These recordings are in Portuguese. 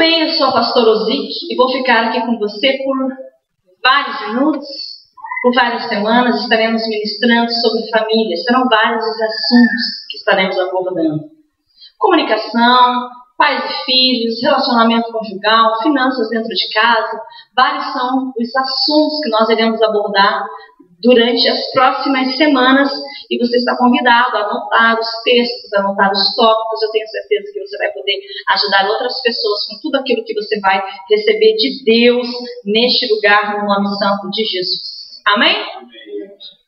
bem, eu sou a pastora Ozic e vou ficar aqui com você por vários minutos, por várias semanas. Estaremos ministrando sobre família. Serão vários os assuntos que estaremos abordando: comunicação, pais e filhos, relacionamento conjugal, finanças dentro de casa. Vários são os assuntos que nós iremos abordar durante as próximas semanas, e você está convidado a anotar os textos, a anotar os tópicos. Eu tenho certeza que você vai poder ajudar outras pessoas com tudo aquilo que você vai receber de Deus neste lugar, no nome santo de Jesus. Amém?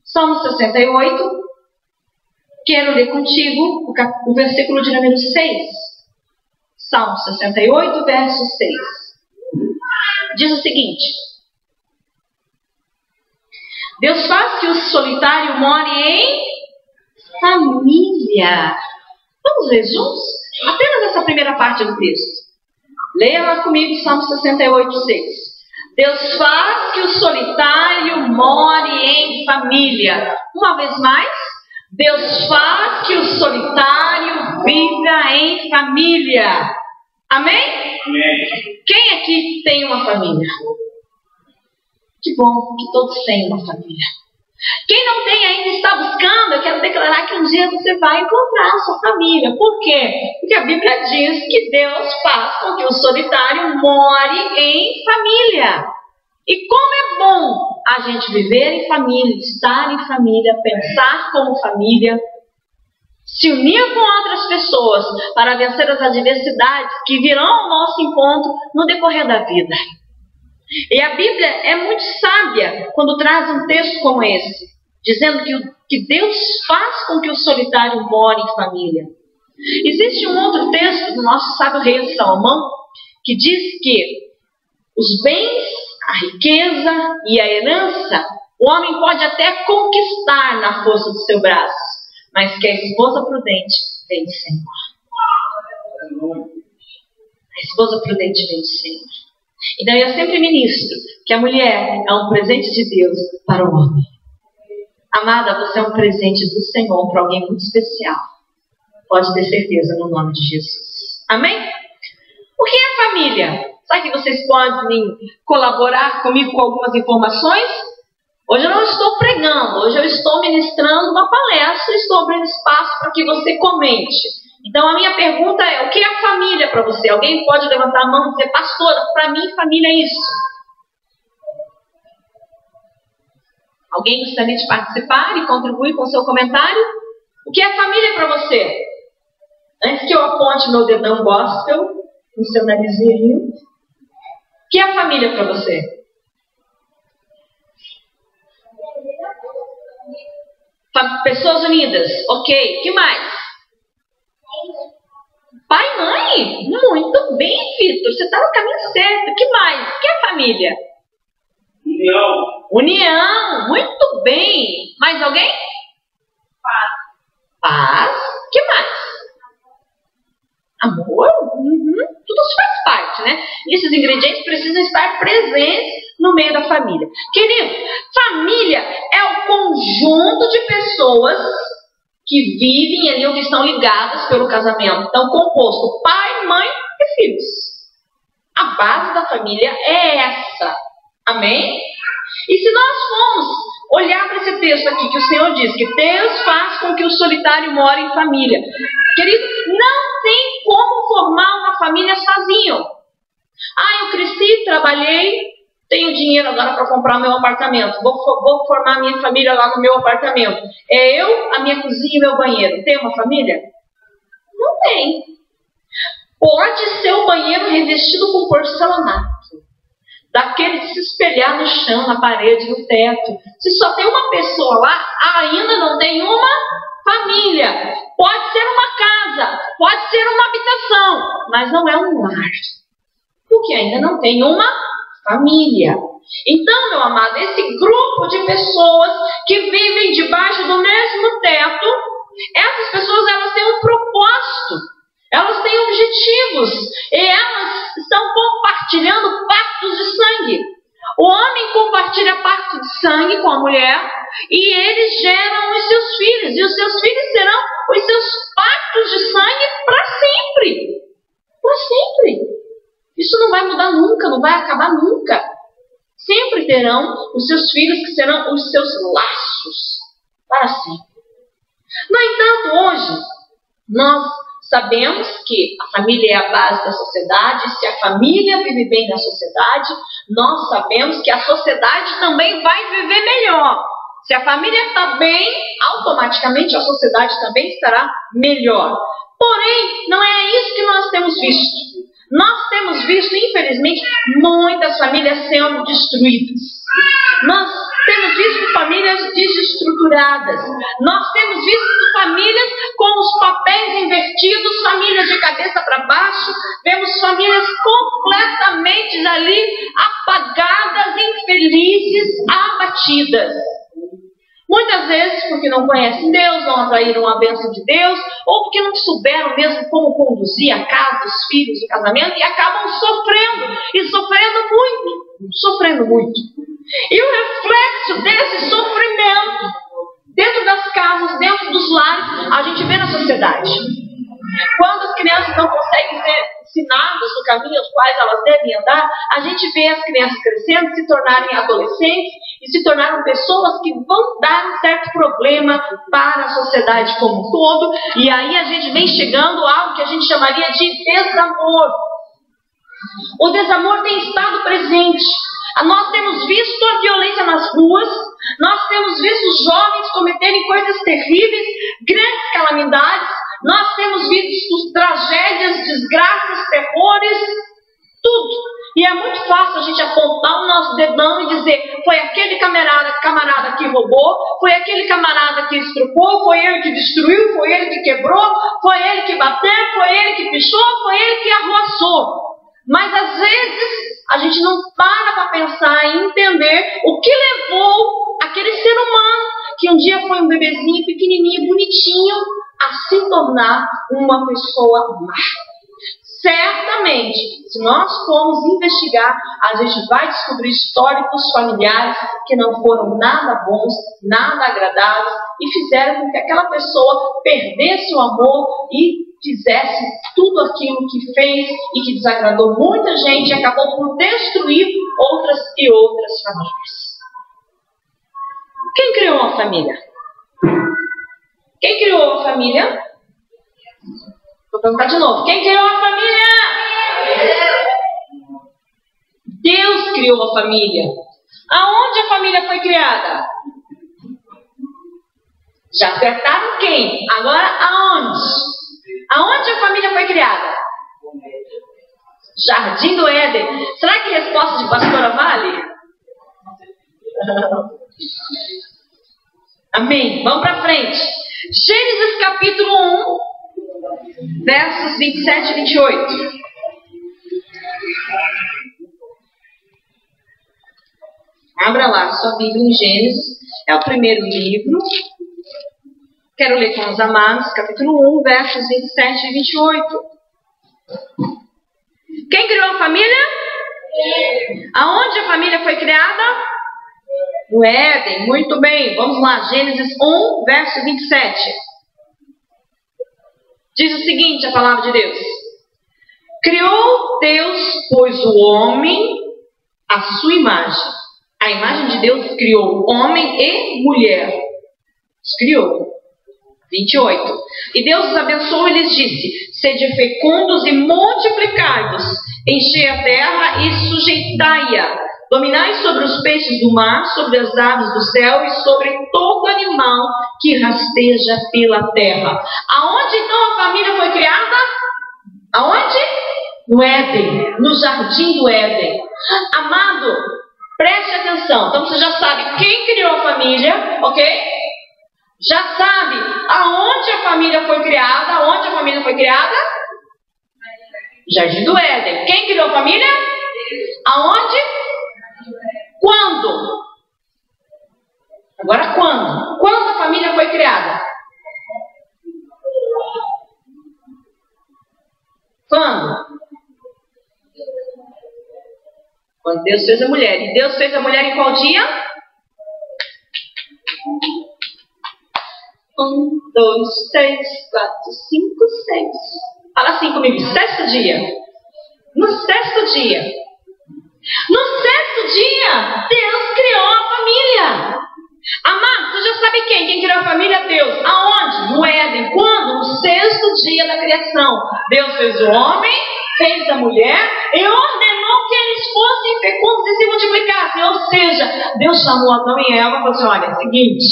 Salmo 68. Quero ler contigo o versículo de número 6. Salmo 68, verso 6. Diz o seguinte: Deus faz que o solitário more em família. Vamos ler juntos? Apenas essa primeira parte do texto. Leia lá comigo, Salmo 68, 6. Deus faz que o solitário more em família. Uma vez mais. Deus faz que o solitário viva em família. Amém? Amém. Quem aqui tem uma família? Que bom que todos têm uma família. Quem não tem ainda está buscando. Eu quero declarar que um dia você vai encontrar a sua família. Por quê? Porque a Bíblia diz que Deus faz com que o solitário more em família. E como é bom a gente viver em família, estar em família, pensar como família, se unir com outras pessoas para vencer as adversidades que virão ao nosso encontro no decorrer da vida. E a Bíblia é muito sábia quando traz um texto como esse, dizendo que Deus faz com que o solitário more em família. Existe um outro texto do nosso sábio rei Salomão que diz que os bens, a riqueza e a herança, o homem pode até conquistar na força do seu braço, mas que a esposa prudente vem de Senhor. A esposa prudente vem de Senhor. Então eu sempre ministro que a mulher é um presente de Deus para o homem. Amada, você é um presente do Senhor para alguém muito especial. Pode ter certeza, no nome de Jesus. Amém? O que é família? Sabe que vocês podem colaborar comigo com algumas informações? Hoje eu não estou pregando, hoje eu estou ministrando uma palestra, estou abrindo espaço para que você comente. Então a minha pergunta é: o que é família para você? Alguém pode levantar a mão e dizer: pastora, para mim família é isso. Alguém gostaria de participar e contribuir com o seu comentário? O que é família para você? Antes que eu aponte meu dedão gospel no seu narizinho, o que é família para você? Pessoas unidas, ok. O que mais? Pai e mãe? Muito bem, Vitor. Você está no caminho certo. O que mais? O que é família? União. União. Muito bem. Mais alguém? Paz. Paz. O que mais? Amor? Tudo isso faz parte, né? Esses ingredientes precisam estar presentes no meio da família. Querido, família é o conjunto de pessoas que vivem ali ou que estão ligadas pelo casamento. Então, composto pai, mãe e filhos. A base da família é essa. Amém? E se nós formos olhar para esse texto aqui, que o Senhor diz que Deus faz com que o solitário more em família. Querido, não tem como formar uma família sozinho. Eu cresci, trabalhei, tenho dinheiro agora para comprar o meu apartamento. Vou formar a minha família lá no meu apartamento. É eu, a minha cozinha e meu banheiro. Tem uma família? Não tem. Pode ser um banheiro revestido com porcelanato, daquele de se espelhar no chão, na parede, no teto. Se só tem uma pessoa lá, ainda não tem uma família. Pode ser uma casa, pode ser uma habitação, mas não é um lar, porque ainda não tem uma família. Então, meu amado, esse grupo de pessoas que vivem debaixo do mesmo teto, essas pessoas, elas têm um propósito, elas têm objetivos, e elas estão compartilhando pactos de sangue. O homem compartilha pacto de sangue com a mulher, e eles geram os seus filhos, e os seus filhos serão os seus pactos de sangue para sempre. Para sempre. Isso vai mudar nunca, não vai acabar nunca. Sempre terão os seus filhos que serão os seus laços para sempre. No entanto, hoje, nós sabemos que a família é a base da sociedade. Se a família vive bem na sociedade, nós sabemos que a sociedade também vai viver melhor. Se a família está bem, automaticamente a sociedade também estará melhor. Porém, não é isso que nós temos visto. Nós temos visto, infelizmente, muitas famílias sendo destruídas. Nós temos visto famílias desestruturadas. Nós temos visto famílias com os papéis invertidos, famílias de cabeça para baixo. Vemos famílias completamente ali apagadas, infelizes, abatidas. Muitas vezes porque não conhecem Deus, não atraíram a bênção de Deus, ou porque não souberam mesmo como conduzir a casa, os filhos, o casamento, e acabam sofrendo, e sofrendo muito. E o reflexo desse sofrimento, dentro das casas, dentro dos lares, a gente vê na sociedade. Quando as crianças não conseguem ser ensinadas no caminho aos quais elas devem andar, a gente vê as crianças crescendo, se tornarem adolescentes e se tornarem pessoas que vão dar um certo problema para a sociedade como um todo. E aí a gente vem chegando a algo que a gente chamaria de desamor. O desamor tem estado presente. Nós temos visto a violência nas ruas, nós temos visto os jovens cometerem coisas terríveis, grandes calamidades, nós temos visto tragédias, desgraças, terrores, tudo. E é muito fácil a gente apontar o nosso dedão e dizer: foi aquele camarada que roubou, foi aquele camarada que estrupou, foi ele que destruiu, foi ele que quebrou, foi ele que bateu, foi ele que pichou, foi ele que arroçou. Mas às vezes a gente não para pensar e entender o que levou aquele ser humano, que um dia foi um bebezinho pequenininho, bonitinho, a se tornar uma pessoa má. Certamente, se nós formos investigar, a gente vai descobrir históricos familiares que não foram nada bons, nada agradáveis e fizeram com que aquela pessoa perdesse o amor e fizesse tudo aquilo que fez e que desagradou muita gente e acabou por destruir outras e outras famílias. Quem criou a família? Quem criou a família? Vou perguntar de novo. Quem criou a família? Deus criou a família. Aonde a família foi criada? Já acertaram quem? Agora aonde? Aonde a família foi criada? Jardim do Éden. Será que a resposta de pastora vale? Amém. Vamos para frente. Gênesis capítulo 1, versos 27 e 28. Abra lá sua Bíblia em Gênesis. É o primeiro livro. Quero ler com os amados, capítulo 1, versos 27 e 28. Quem criou a família? Aonde a família foi criada? No Éden. Muito bem. Vamos lá. Gênesis 1, verso 27. Diz o seguinte, a palavra de Deus. Criou Deus, pois, o homem à sua imagem. A imagem de Deus criou homem e mulher. Os criou. 28. E Deus os abençoou e lhes disse: sede fecundos e multiplicai-vos, enchei a terra e sujeitai-a, dominai sobre os peixes do mar, sobre as aves do céu e sobre todo animal que rasteja pela terra. Aonde então a família foi criada? Aonde? No Éden, no jardim do Éden. Amado, preste atenção. Então você já sabe quem criou a família, ok? Já sabe aonde a família foi criada? Aonde a família foi criada? Jardim do Éden. Quem criou a família? Aonde? Quando? Agora quando? Quando a família foi criada? Quando? Quando Deus fez a mulher. E Deus fez a mulher em qual dia? 1, 2, 3, 4, 5, 6. Fala assim comigo. Sexto dia. No sexto dia. No sexto dia, Deus criou a família. Amado, você já sabe quem? Quem criou a família? Deus. Aonde? No Éden. Quando? No sexto dia da criação. Deus fez o homem, fez a mulher e ordenou que eles fossem fecundos e se multiplicassem. Ou seja, Deus chamou Adão e Eva e falou assim: olha, é o seguinte,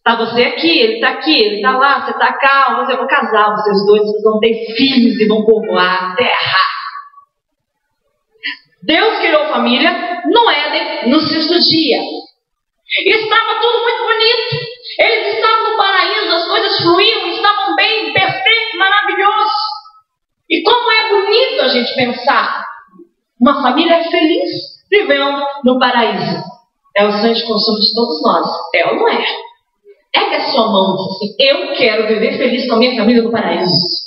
tá você aqui, ele tá lá, você tá cá, você vai casar, vocês dois vão ter filhos e vão povoar a terra. Deus criou a família no Éden no sexto dia. Estava tudo muito bonito. Eles estavam no paraíso, as coisas fluíam, estavam bem, perfeito, maravilhoso. E como é bonito a gente pensar uma família feliz vivendo no paraíso. É o sonho de consumo de todos nós. É ou não é? Pega a sua mão e diz assim: eu quero viver feliz com a minha família no paraíso.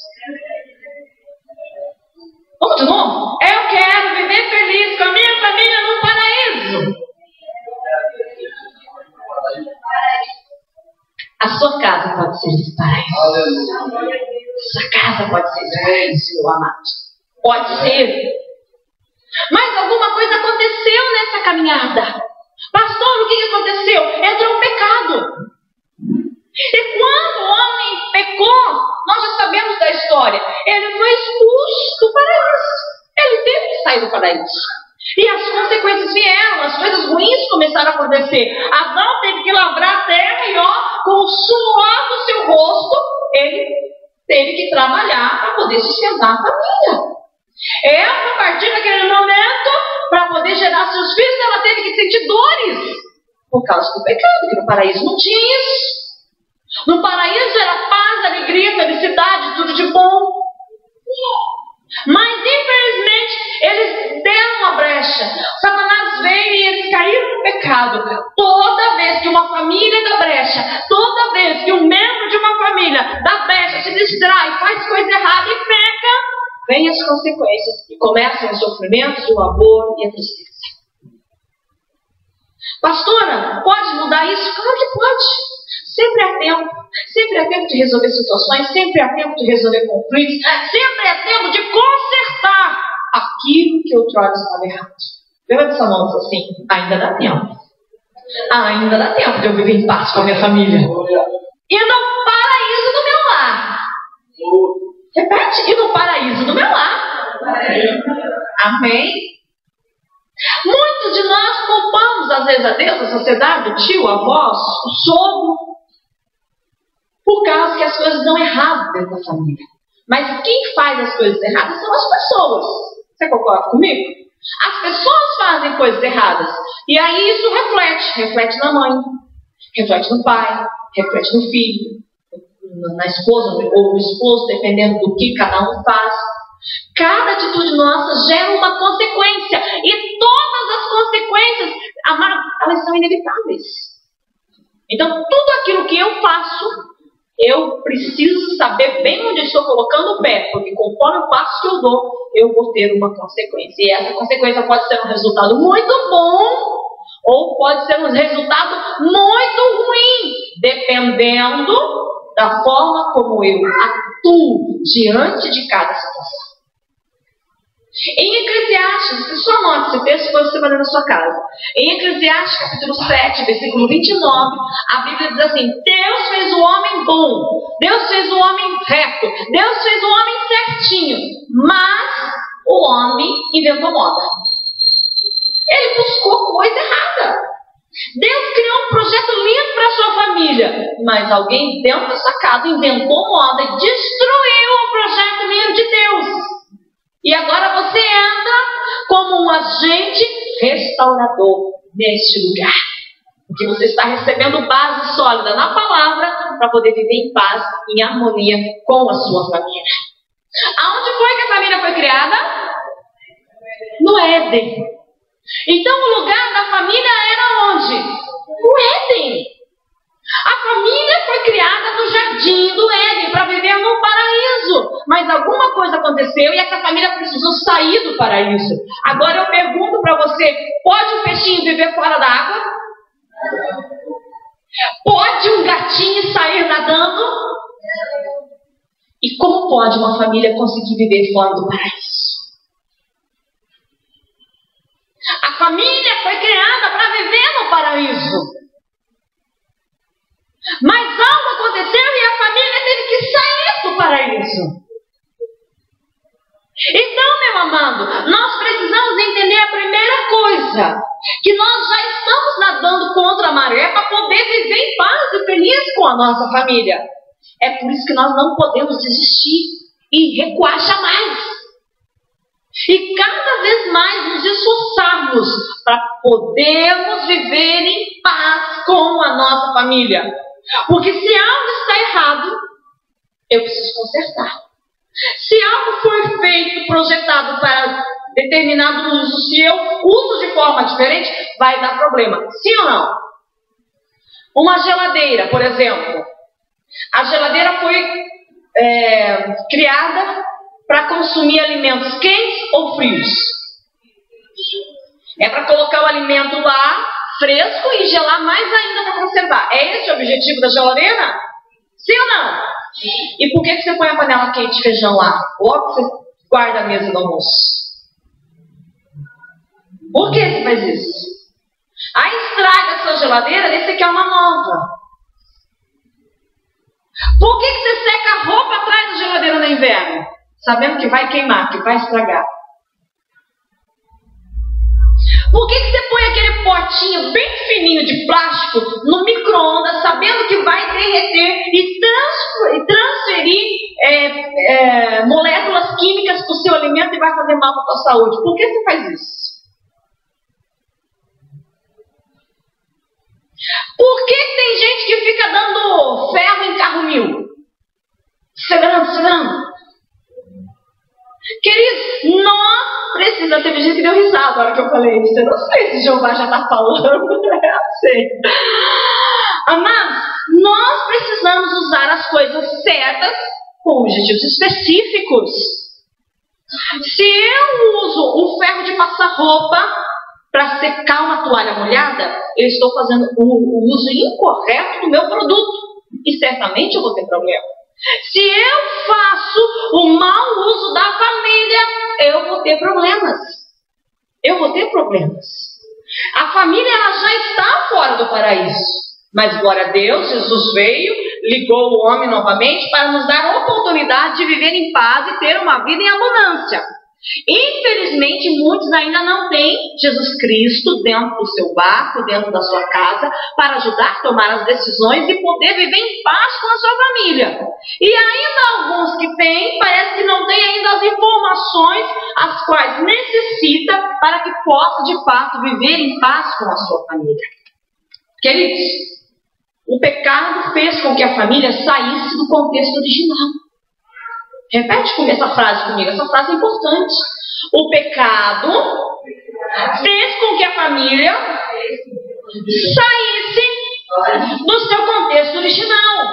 Vamos de novo? Eu quero viver feliz com a minha família no paraíso. A sua casa pode ser esse paraíso. Sua casa pode ser esse paraíso, meu amado. Pode ser. Mas alguma coisa aconteceu nessa caminhada. Pastor, o que aconteceu? Entrou um pecado. E quando o homem pecou, nós já sabemos da história. Ele foi expulso do paraíso. Ele teve que sair do paraíso. E as consequências vieram, as coisas ruins começaram a acontecer. Adão teve que lavrar a terra e, com o suor do seu rosto, ele teve que trabalhar para poder sustentar a família. Ela, a partir daquele momento, para poder gerar seus filhos, ela teve que sentir dores por causa do pecado, porque no paraíso não tinha isso. No paraíso era paz, alegria, felicidade, tudo de bom. Mas, infelizmente, eles deram uma brecha. Satanás veio e eles caíram no pecado. Toda vez que uma família dá brecha, toda vez que um membro de uma família dá brecha, se distrai, faz coisa errada e peca, vem as consequências e começam os sofrimentos, o amor e a tristeza. Pastora, pode mudar isso? Claro que pode. Sempre há tempo de resolver situações, sempre há tempo de resolver conflitos, sempre há tempo de consertar aquilo que outrora estava errado. Lembra dessa mão assim? Ainda dá tempo. Ainda dá tempo de eu viver em paz com a minha família. E no paraíso do meu lar. Repete, e no paraíso do meu lar. Amém? Muitos de nós culpamos às vezes a Deus, a sociedade, o tio, a avó, o sogro, por causa que as coisas dão errado dentro da família. Mas quem faz as coisas erradas são as pessoas. Você concorda comigo? As pessoas fazem coisas erradas. E aí isso reflete na mãe, reflete no pai, reflete no filho, na esposa ou no esposo, dependendo do que cada um faz. Cada atitude nossa gera uma consequência. E todas as consequências, elas são inevitáveis. Então, tudo aquilo que eu faço, eu preciso saber bem onde estou colocando o pé, porque conforme o passo que eu dou, eu vou ter uma consequência. E essa consequência pode ser um resultado muito bom, ou pode ser um resultado muito ruim, dependendo da forma como eu atuo diante de cada situação. Em Eclesiastes, você só anota esse texto quando você vai ler na sua casa. Em Eclesiastes, capítulo 7, versículo 29, a Bíblia diz assim: Deus fez o homem bom, Deus fez o homem reto, Deus fez o homem certinho, mas o homem inventou moda. Ele buscou coisa errada. Deus criou um projeto lindo para a sua família, mas alguém dentro da sua casa inventou moda e destruiu o projeto lindo de Deus. E agora você entra como um agente restaurador neste lugar. Porque você está recebendo base sólida na palavra para poder viver em paz, em harmonia com a sua família. Aonde foi que a família foi criada? No Éden. Então o lugar da família era onde? No Éden. A família foi criada no jardim do Éden para viver no paraíso. Mas alguma coisa aconteceu e essa família precisou sair do paraíso. Agora eu pergunto para você: pode um peixinho viver fora da água? Pode um gatinho sair nadando? E como pode uma família conseguir viver fora do paraíso? família foi criada para viver no paraíso. Mas algo aconteceu e a família teve que sair do paraíso. Então, meu amado, nós precisamos entender a primeira coisa, que nós já estamos nadando contra a maré para poder viver em paz e feliz com a nossa família. É por isso que nós não podemos desistir e recuar jamais. E cada vez mais nos esforçarmos para podermos viver em paz com a nossa família. Porque se algo está errado, eu preciso consertar. Se algo foi feito, projetado para determinado uso, se eu uso de forma diferente, vai dar problema. Sim ou não? Uma geladeira, por exemplo. A geladeira foi criada para consumir alimentos quentes ou frios. É para colocar o alimento lá, fresco, e gelar mais ainda para conservar. É esse o objetivo da geladeira? Sim ou não? E por que você põe a panela quente de feijão lá? Ou você guarda a mesa do almoço? Por que você faz isso? Aí estraga a sua geladeira, daí você quer uma nova. Por que você seca a roupa atrás da geladeira no inverno? Sabendo que vai queimar, que vai estragar. Por que você põe aquele potinho bem fininho de plástico no micro-ondas, sabendo que vai derreter e transferir moléculas químicas para o seu alimento e vai fazer mal para a sua saúde? Por que você faz isso? Por que tem gente que fica dando ferro em carro mil? Segurando. Queridos, nós precisamos... Teve gente que deu risada na hora que eu falei isso. Eu não sei se Jeová já está falando. Eu não sei. Amados, nós precisamos usar as coisas certas com objetivos específicos. Se eu uso um ferro de passar roupa para secar uma toalha molhada, eu estou fazendo o uso incorreto do meu produto. E certamente eu vou ter problema. Se eu faço o mau uso da família, eu vou ter problemas. A família, ela já está fora do paraíso. Mas glória a Deus, Jesus veio, ligou o homem novamente para nos dar a oportunidade de viver em paz e ter uma vida em abundância. Infelizmente, muitos ainda não têm Jesus Cristo dentro do seu barco, dentro da sua casa, para ajudar a tomar as decisões e poder viver em paz com a sua família. E ainda alguns que têm, parece que não têm ainda as informações as quais necessita para que possa de fato viver em paz com a sua família. Queridos, o pecado fez com que a família saísse do contexto original. Repete essa frase comigo, essa frase é importante. O pecado fez com que a família saísse do seu contexto original.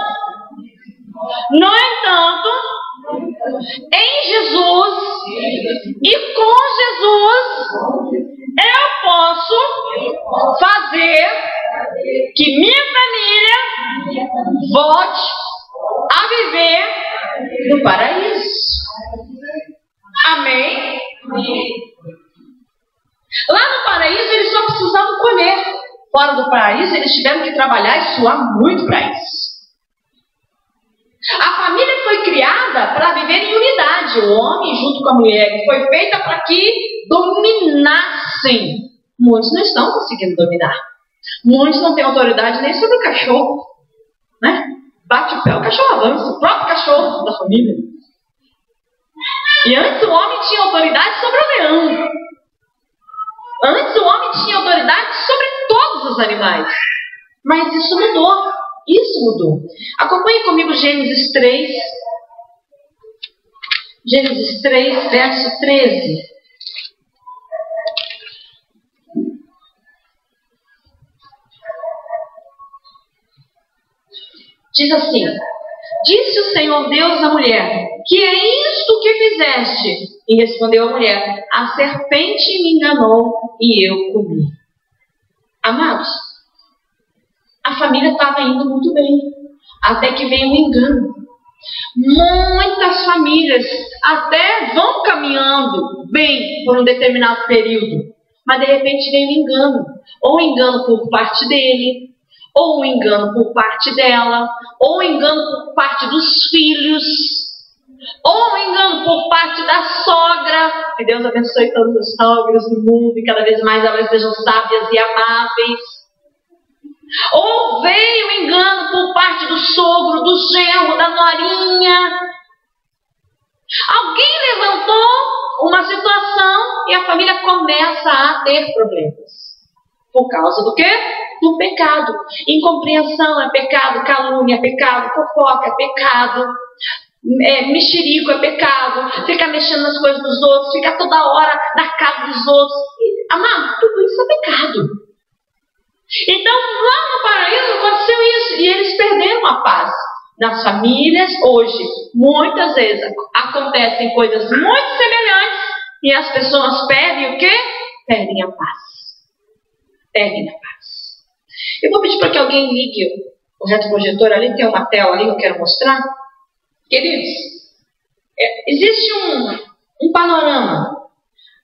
No entanto, em Jesus e com Jesus, eu posso fazer que minha família volte a viver no paraíso. Amém? Lá no paraíso eles só precisavam colher. Fora do paraíso eles tiveram que trabalhar e suar muito para isso. A família foi criada para viver em unidade. O homem junto com a mulher foi feita para que dominassem. Muitos não estão conseguindo dominar. Muitos não têm autoridade nem sobre o cachorro, né? Bate o pé, o cachorro avança, o próprio cachorro da família. E antes o homem tinha autoridade sobre o leão. Antes o homem tinha autoridade sobre todos os animais. Mas isso mudou. Acompanhe comigo Gênesis 3. Gênesis 3, verso 13. Diz assim: disse o Senhor Deus à mulher: que é isto que fizeste? E respondeu a mulher: a serpente me enganou e eu comi. Amados, a família estava indo muito bem, até que veio um engano. Muitas famílias até vão caminhando bem por um determinado período. Mas de repente vem um engano. Ou um engano por parte dele, ou um engano por parte dela, ou um engano por parte dos filhos, ou um engano por parte da sogra. Que Deus abençoe todas as sogras do mundo e cada vez mais elas sejam sábias e amáveis. Ou veio um engano por parte do sogro, do genro, da norinha. Alguém levantou uma situação e a família começa a ter problemas. Por causa do quê? Do pecado. Incompreensão é pecado, calúnia é pecado, fofoca é pecado, mexerico é pecado, ficar mexendo nas coisas dos outros, ficar toda hora na casa dos outros. Amado, tudo isso é pecado. Então, lá no paraíso aconteceu isso e eles perderam a paz. Nas famílias, hoje, muitas vezes acontecem coisas muito semelhantes e as pessoas perdem o quê? Perdem a paz. Perdem a paz. Eu vou pedir para que alguém ligue o retroprojetor ali, tem uma tela ali que eu quero mostrar. Queridos, existe um panorama.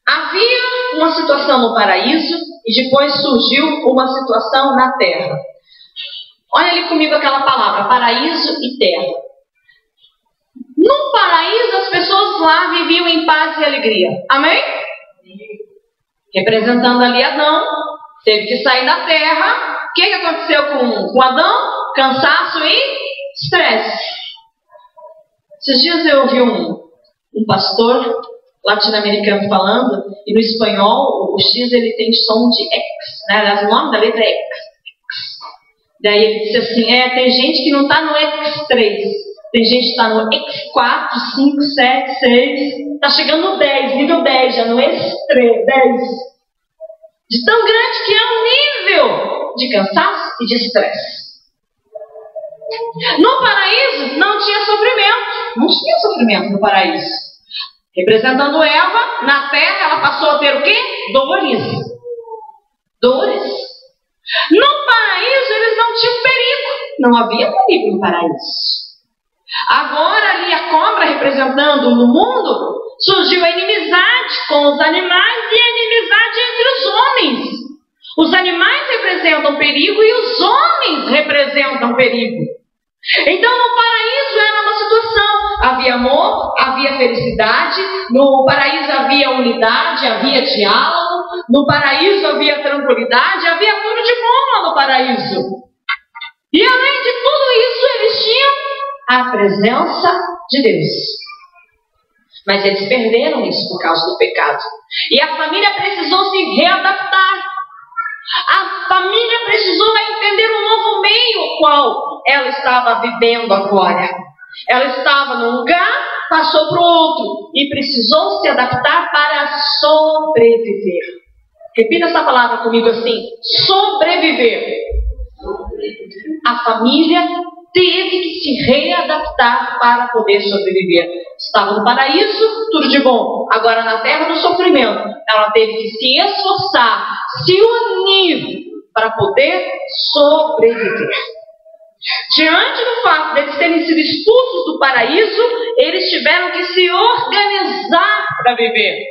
Havia uma situação no paraíso e depois surgiu uma situação na terra. Olha ali comigo aquela palavra, paraíso e terra. No paraíso as pessoas lá viviam em paz e alegria. Amém? Representando ali Adão, teve que sair da terra. O que aconteceu com Adão? Cansaço e estresse. Esses dias eu ouvi um pastor latino-americano falando, e no espanhol o X ele tem som de X, né? Aliás, o nome da letra é X. Daí ele disse assim, tem gente que não está no X3, tem gente que está no X4, 5, 7, 6, está chegando no 10, nível 10, já no X3, 10. De tão grande que é o nível de cansaço e de estresse. No paraíso não tinha sofrimento. Não tinha sofrimento no paraíso. Representando Eva, na terra ela passou a ter o quê? Dores. Dores. No paraíso eles não tinham perigo. Não havia perigo no paraíso. Agora ali a cobra representando no mundo, surgiu a inimizade com os animais e a inimizade entre os homens. Os animais representam perigo e os homens representam perigo. Então no paraíso era uma situação, havia amor, havia felicidade, no paraíso havia unidade, havia diálogo, no paraíso havia tranquilidade, havia tudo de bom lá no paraíso. E além de tudo isso eles tinham a presença de Deus. Mas eles perderam isso por causa do pecado. E a família precisou se readaptar. A família precisou entender um novo meio ao qual ela estava vivendo agora. Ela estava num lugar, passou para o outro e precisou se adaptar para sobreviver. Repita essa palavra comigo assim: sobreviver. A família teve que se readaptar para poder sobreviver. Estava no paraíso, tudo de bom. Agora na terra do sofrimento, ela teve que se esforçar, se unir para poder sobreviver. Diante do fato de eles terem sido expulsos do paraíso, eles tiveram que se organizar para viver.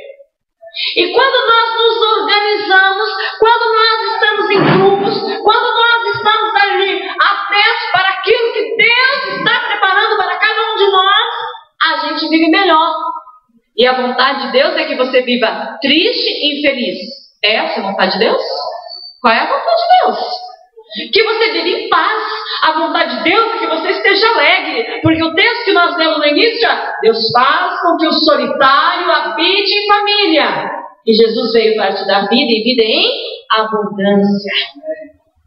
E quando nós nos organizamos, quando nós estamos em grupos, quando nós estamos ali atentos para aquilo que Deus está preparando para cada um de nós, a gente vive melhor. E a vontade de Deus é que você viva triste e infeliz. É essa a vontade de Deus? Qual é a vontade de Deus? Que você vive em paz. A vontade de Deus é que você esteja alegre. Porque o texto que nós lemos no início é: Deus faz com que o solitário habite em família. E Jesus veio para te dar vida e vida em abundância.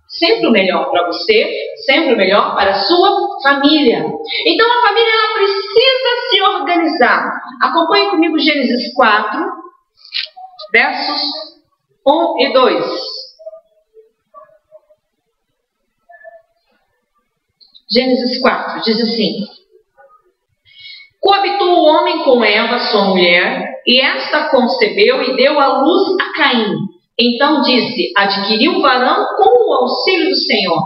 Sempre o melhor para você, sempre o melhor para a sua família. Então a família ela precisa se organizar. Acompanhe comigo Gênesis 4, versos 1 e 2. Gênesis 4 diz assim: coabitou o homem com Eva, sua mulher, e esta concebeu e deu à luz a Caim. Então disse: adquiriu o varão com o auxílio do Senhor.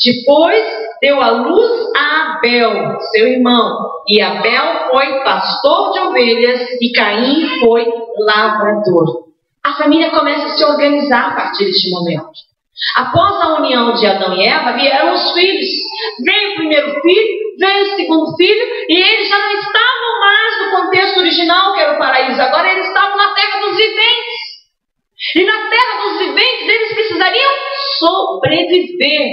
Depois deu à luz a Abel, seu irmão, e Abel foi pastor de ovelhas e Caim foi lavrador. A família começa a se organizar a partir deste momento. Após a união de Adão e Eva, vieram os filhos. Veio o primeiro filho, veio o segundo filho, e eles já não estavam mais no contexto original, que era o paraíso. Agora eles estavam na terra dos viventes. E na terra dos viventes eles precisariam sobreviver.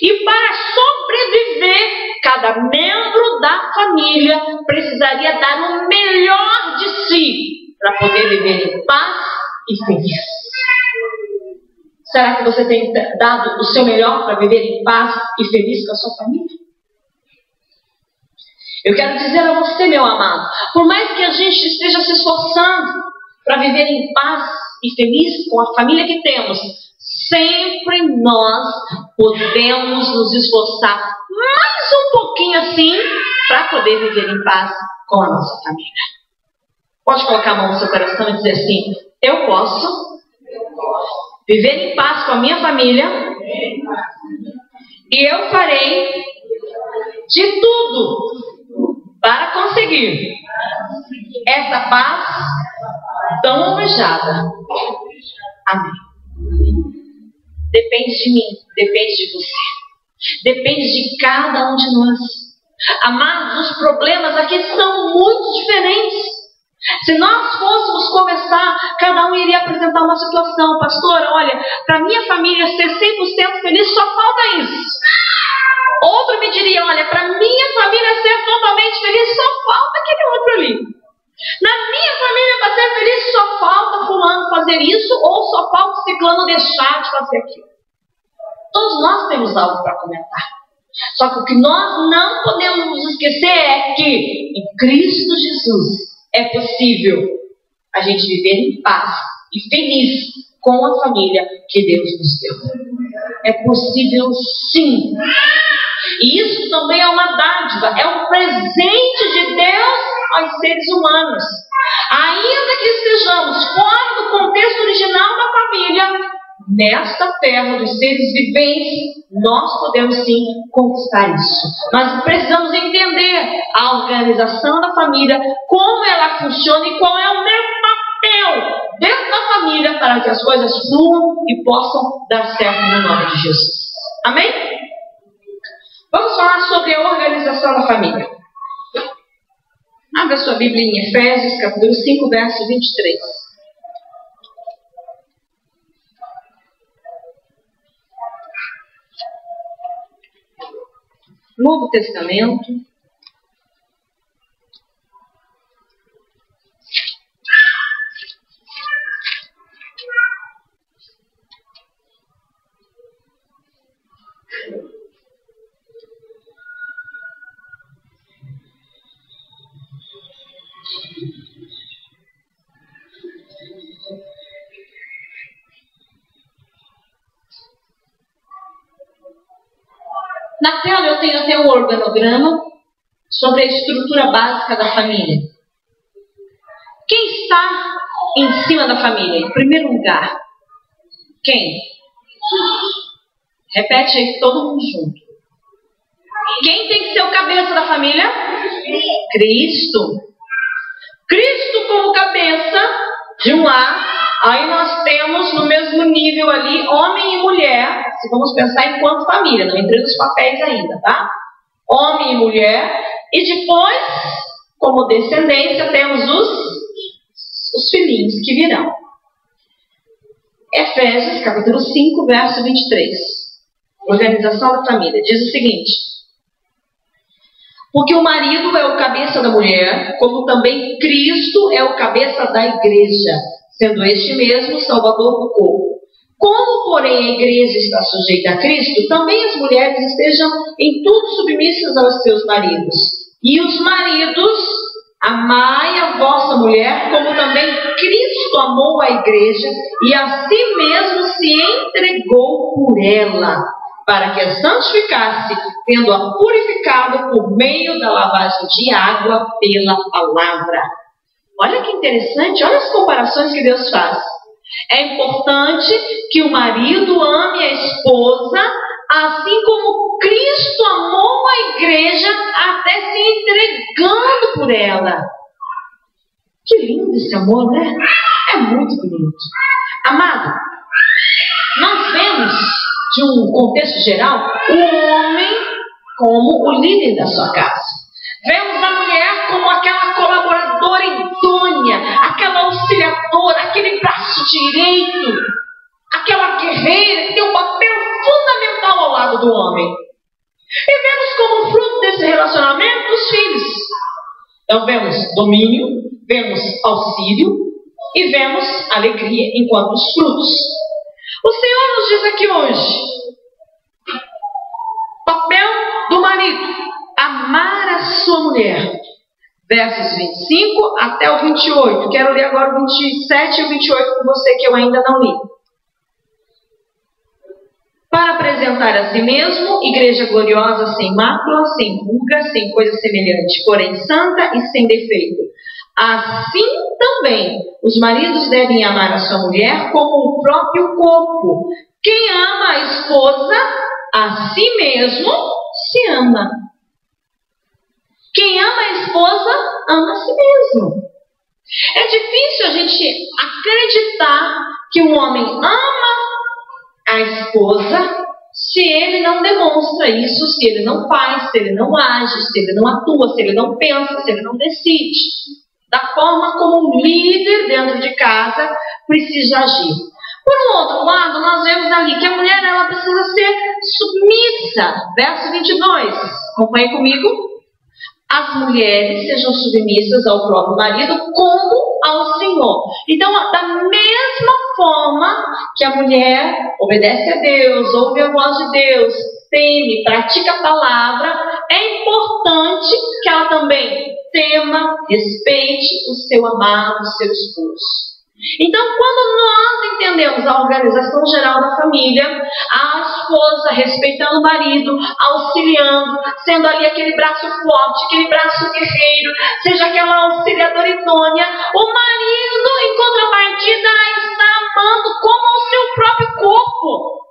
E para sobreviver, cada membro da família precisaria dar o melhor de si para poder viver em paz e feliz. Será que você tem dado o seu melhor para viver em paz e feliz com a sua família? Eu quero dizer a você, meu amado, por mais que a gente esteja se esforçando para viver em paz e feliz com a família que temos, sempre nós podemos nos esforçar mais um pouquinho assim para poder viver em paz com a nossa família. Pode colocar a mão no seu coração e dizer assim: eu posso viver em paz com a minha família e eu farei de tudo para conseguir essa paz tão almejada. Amém. Depende de mim, depende de você, depende de cada um de nós. Amados, os problemas aqui são muito diferentes. Se nós fôssemos conversar, cada um iria apresentar uma situação. Pastor, olha, para minha família ser 100% feliz, só falta isso. Outro me diria, olha, para minha família ser totalmente feliz, só falta aquele outro ali. Na minha família, para ser feliz, só falta fulano fazer isso, ou só falta ciclano deixar de fazer aquilo. Todos nós temos algo para comentar. Só que o que nós não podemos nos esquecer é que em Cristo Jesus é possível a gente viver em paz e feliz com a família que Deus nos deu. É possível sim. E isso também é uma dádiva, é um presente de Deus aos seres humanos. Ainda que estejamos fora do contexto original da família, nesta terra dos seres viventes, nós podemos sim conquistar isso. Mas precisamos entender a organização da família, como ela funciona e qual é o meu papel dentro da família para que as coisas fluam e possam dar certo no nome de Jesus. Amém? Vamos falar sobre a organização da família. Abra sua Bíblia em Efésios, capítulo 5, verso 23. Novo Testamento. Na tela eu tenho até um organograma sobre a estrutura básica da família. Quem está em cima da família? Em primeiro lugar, quem? Repete aí todo mundo junto. Quem tem que ser o cabeça da família? Cristo. Cristo como cabeça de um lar. Aí nós temos no mesmo nível ali homem e mulher, se vamos pensar enquanto família, não entrei nos papéis ainda, tá? Homem e mulher, e depois, como descendência, temos os filhinhos que virão. Efésios, capítulo 5, verso 23. Organização da família. Diz o seguinte: porque o marido é o cabeça da mulher, como também Cristo é o cabeça da igreja, sendo este mesmo o Salvador do corpo. Como, porém, a igreja está sujeita a Cristo, também as mulheres estejam em tudo submissas aos seus maridos. E os maridos, amai a vossa mulher, como também Cristo amou a igreja e a si mesmo se entregou por ela, para que a santificasse, tendo-a purificado por meio da lavagem de água pela palavra. Olha que interessante, olha as comparações que Deus faz. É importante que o marido ame a esposa, assim como Cristo amou a igreja, até se entregando por ela. Que lindo esse amor, né? É muito bonito. Amado, nós vemos, de um contexto geral, o homem como o líder da sua casa. Vemos a mulher como aquela colaboradora idônea, aquela auxiliadora, aquele braço direito, aquela guerreira que tem um papel fundamental ao lado do homem. E vemos como fruto desse relacionamento os filhos. Então vemos domínio, vemos auxílio e vemos alegria enquanto os frutos. O Senhor nos diz aqui hoje, papel do marido, amar a sua mulher. Versos 25 até o 28. Quero ler agora o 27 e o 28 com você, que eu ainda não li. Para apresentar a si mesmo, igreja gloriosa, sem mácula, sem ruga, sem coisa semelhante, porém santa e sem defeito. Assim também, os maridos devem amar a sua mulher como o próprio corpo. Quem ama a esposa, a si mesmo, se ama. Quem ama a esposa, ama a si mesmo. É difícil a gente acreditar que um homem ama a esposa se ele não demonstra isso, se ele não faz, se ele não age, se ele não atua, se ele não pensa, se ele não decide. Da forma como um líder dentro de casa precisa agir. Por um outro lado, nós vemos ali que a mulher ela precisa ser submissa. Verso 22. Acompanhe comigo. As mulheres sejam submissas ao próprio marido como ao Senhor. Então, da mesma forma que a mulher obedece a Deus, ouve a voz de Deus, teme, pratica a palavra, é importante que ela também tema, respeite o seu amado, o seu esposo. Então, quando nós entendemos a organização geral da família, a esposa respeitando o marido, auxiliando, sendo ali aquele braço forte, aquele braço guerreiro, seja aquela auxiliadora idônea, o marido, em contrapartida, está amando como o seu próprio corpo.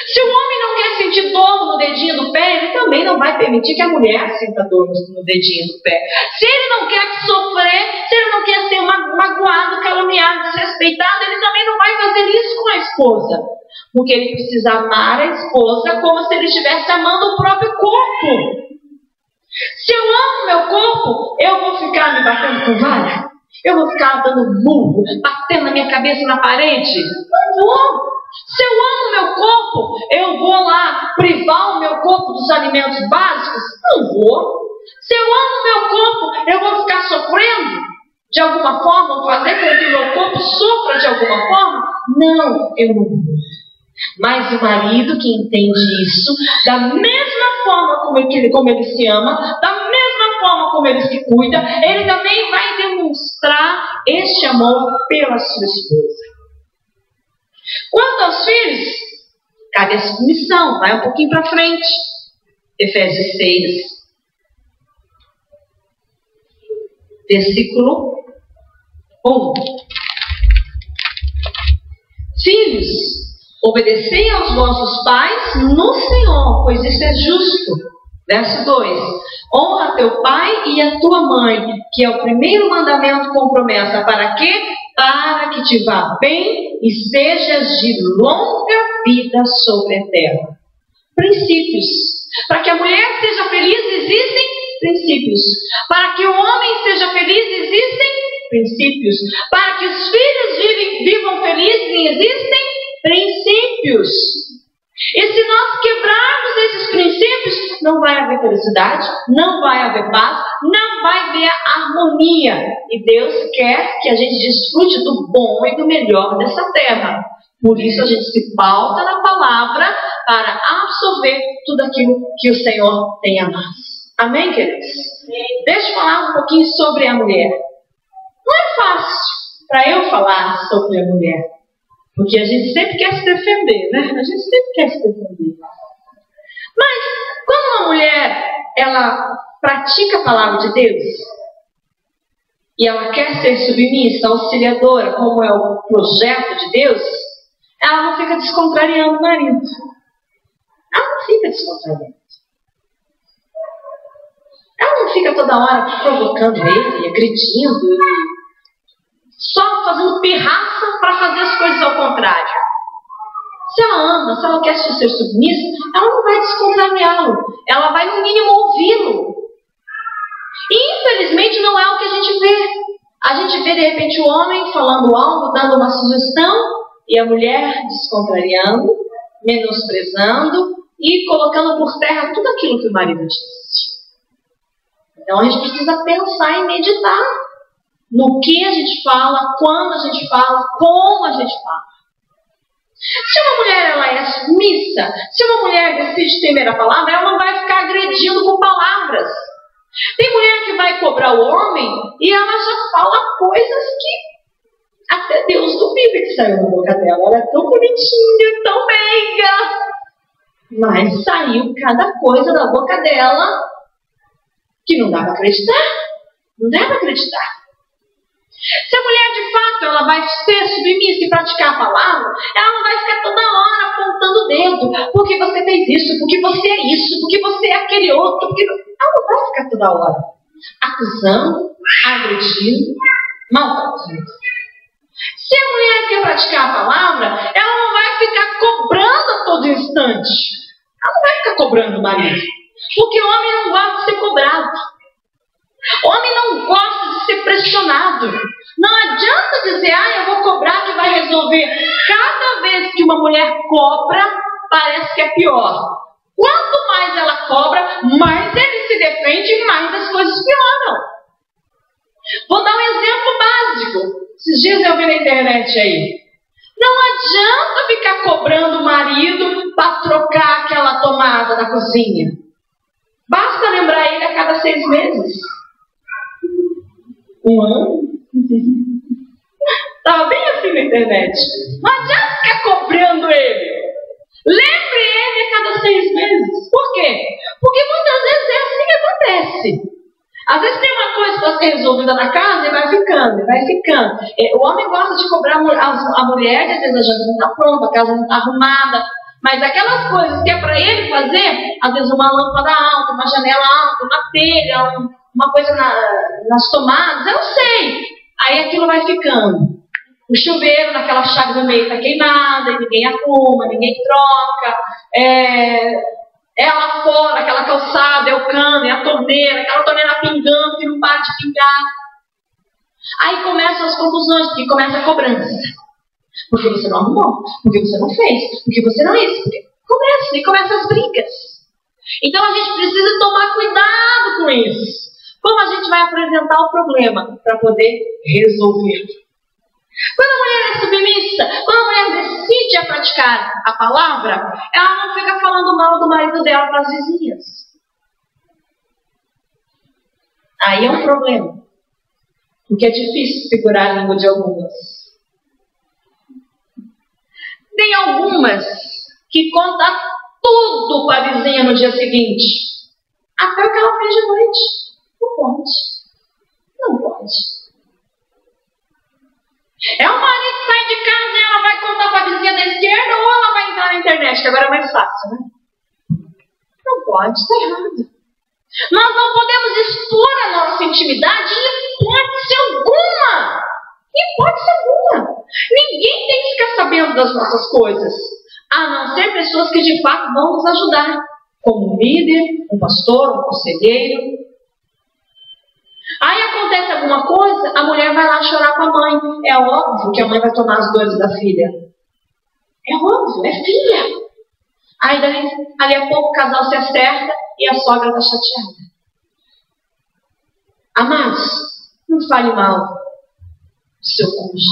Se o homem não quer sentir dor no dedinho do pé, ele também não vai permitir que a mulher sinta dor no dedinho do pé. Se ele não quer sofrer, se ele não quer ser magoado, caluniado, desrespeitado, ele também não vai fazer isso com a esposa. Porque ele precisa amar a esposa como se ele estivesse amando o próprio corpo. Se eu amo meu corpo, eu vou ficar me batendo com vara? Eu vou ficar dando burro, batendo a minha cabeça na parede? Não vou. Se eu amo meu corpo, eu vou lá privar o meu corpo dos alimentos básicos? Não vou. Se eu amo meu corpo, eu vou ficar sofrendo de alguma forma, fazer com que o meu corpo sofra de alguma forma? Não, eu não vou. Mas o marido que entende isso, da mesma forma como ele se ama, da mesma forma como ele se cuida, ele também vai demonstrar este amor pela sua esposa. Quanto aos filhos, cabe a submissão. Vai um pouquinho para frente. Efésios 6, versículo 1. Filhos, obedecei aos vossos pais no Senhor, pois isso é justo. Verso 2. Honra teu pai e a tua mãe, que é o primeiro mandamento com promessa. Para quê? Para que te vá bem e sejas de longa vida sobre a terra. Princípios. Para que a mulher seja feliz, existem princípios. Para que o homem seja feliz, existem princípios. Para que os filhos vivam felizes, existem princípios. E se nós quebrarmos esses princípios, não vai haver felicidade, não vai haver paz, não vai haver harmonia. E Deus quer que a gente desfrute do bom e do melhor dessa terra. Por isso a gente se pauta na palavra para absorver tudo aquilo que o Senhor tem a nós. Amém, queridos? Deixa eu falar um pouquinho sobre a mulher. Não é fácil para eu falar sobre a mulher. Porque a gente sempre quer se defender, né? A gente sempre quer se defender. Mas, quando uma mulher, ela pratica a palavra de Deus, e ela quer ser submissa, auxiliadora, como é o projeto de Deus, ela não fica descontrariando o marido. Ela não fica descontrariando. Ela não fica toda hora provocando ele, agredindo, só fazendo pirraça para fazer as coisas ao contrário. Se ela ama, se ela quer ser submissa, ela não vai descontrariá-lo. Ela vai, no mínimo, ouvi-lo. E, infelizmente, não é o que a gente vê. A gente vê, de repente, o homem falando algo, dando uma sugestão, e a mulher descontrariando, menosprezando e colocando por terra tudo aquilo que o marido disse. Então, a gente precisa pensar e meditar no que a gente fala, quando a gente fala, como a gente fala. Se uma mulher ela é submissa, se uma mulher decide temer a palavra, ela não vai ficar agredindo com palavras. Tem mulher que vai cobrar o homem e ela já fala coisas que até Deus duvida que saiu da boca dela. Ela é tão bonitinha, tão meiga. Mas saiu cada coisa da boca dela que não dá para acreditar. Não dá para acreditar. Se a mulher de fato ela vai ser submissa e praticar a palavra, ela não vai ficar toda hora apontando o dedo. Porque você fez isso, porque você é isso, porque você é aquele outro. Porque... Ela não vai ficar toda hora acusando, agredindo, maltratando. Se a mulher quer praticar a palavra, ela não vai ficar cobrando a todo instante. Ela não vai ficar cobrando o marido. Porque o homem não gosta de ser cobrado. O homem não gosta de ser pressionado. Não adianta dizer, eu vou cobrar que vai resolver. Cada vez que uma mulher cobra, parece que é pior. Quanto mais ela cobra, mais ele se defende e mais as coisas pioram. Vou dar um exemplo básico. Esses dias eu vi na internet aí. Não adianta ficar cobrando o marido para trocar aquela tomada da cozinha. Basta lembrar ele a cada 6 meses. 1 ano. Estava bem assim na internet. Não adianta ficar cobrando ele. Lembre ele a cada 6 meses. Por quê? Porque muitas vezes é assim que acontece. Às vezes tem uma coisa para ser resolvida na casa e vai ficando, vai ficando. O homem gosta de cobrar a mulher, às vezes a janta não está pronta, a casa não está arrumada. Mas aquelas coisas que é para ele fazer, às vezes uma lâmpada alta, uma janela alta, uma telha, uma coisa nas tomadas, eu não sei. Aí aquilo vai ficando. O chuveiro naquela chave do meio está queimada, e ninguém arruma, ninguém troca. É lá fora, aquela calçada, é o cano, é a torneira, aquela torneira pingando que não para de pingar. Aí começam as confusões, porque começa a cobrança. Porque você não arrumou, porque você não fez, porque você não isso. Começa as brigas. Então a gente precisa tomar cuidado com isso. Como a gente vai apresentar o problema para poder resolver? Quando a mulher é submissa, quando a mulher decide praticar a palavra, ela não fica falando mal do marido dela para as vizinhas. Aí é um problema. Porque é difícil segurar a língua de algumas. Tem algumas que contam tudo para a vizinha no dia seguinte. Até o que ela fez de noite. Não pode. Não pode. É o marido que sai de casa e ela vai contar para a vizinha da esquerda ou ela vai entrar na internet, que agora é mais fácil, né? Não pode, está errado. Nós não podemos expor a nossa intimidade em hipótese alguma. Em hipótese alguma. Ninguém tem que ficar sabendo das nossas coisas, a não ser pessoas que de fato vão nos ajudar, como um líder, um pastor, um conselheiro. Aí acontece alguma coisa, a mulher vai lá chorar com a mãe. É óbvio que a mãe vai tomar as dores da filha. É óbvio, é filha. Aí ali a pouco o casal se acerta e a sogra está chateada. Amados, não fale mal do seu cônjuge.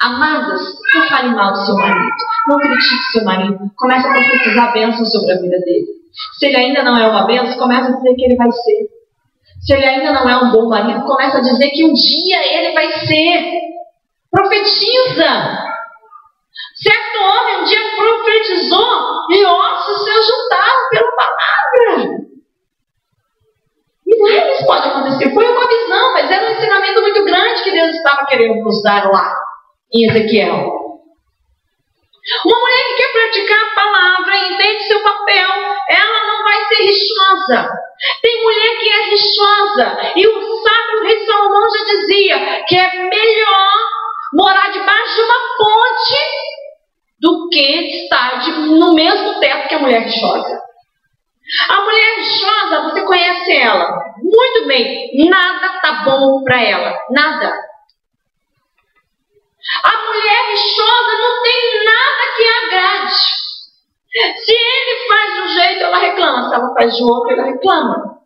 Amadas, não fale mal do seu marido. Não critique seu marido. Comece a profetizar bênçãos sobre a vida dele. Se ele ainda não é uma bênção, comece a dizer que ele vai ser. Se ele ainda não é um bom marido, começa a dizer que um dia ele vai ser. Profetiza. Certo homem um dia profetizou e ossos se juntaram pela palavra. Milagres pode acontecer. Foi uma visão, mas era um ensinamento muito grande que Deus estava querendo nos dar lá em Ezequiel. Uma mulher que quer praticar a palavra e entende seu papel, ela não vai ser rixosa. Tem mulher que é rixosa. E o sábio rei Salomão já dizia que é melhor morar debaixo de uma ponte do que estar no mesmo teto que a mulher rixosa. A mulher rixosa, você conhece ela muito bem, nada tá bom para ela, nada. A mulher rixosa não tem nada que agrade. Se ele faz de um jeito, ela reclama. Se ela faz de outro, ela reclama.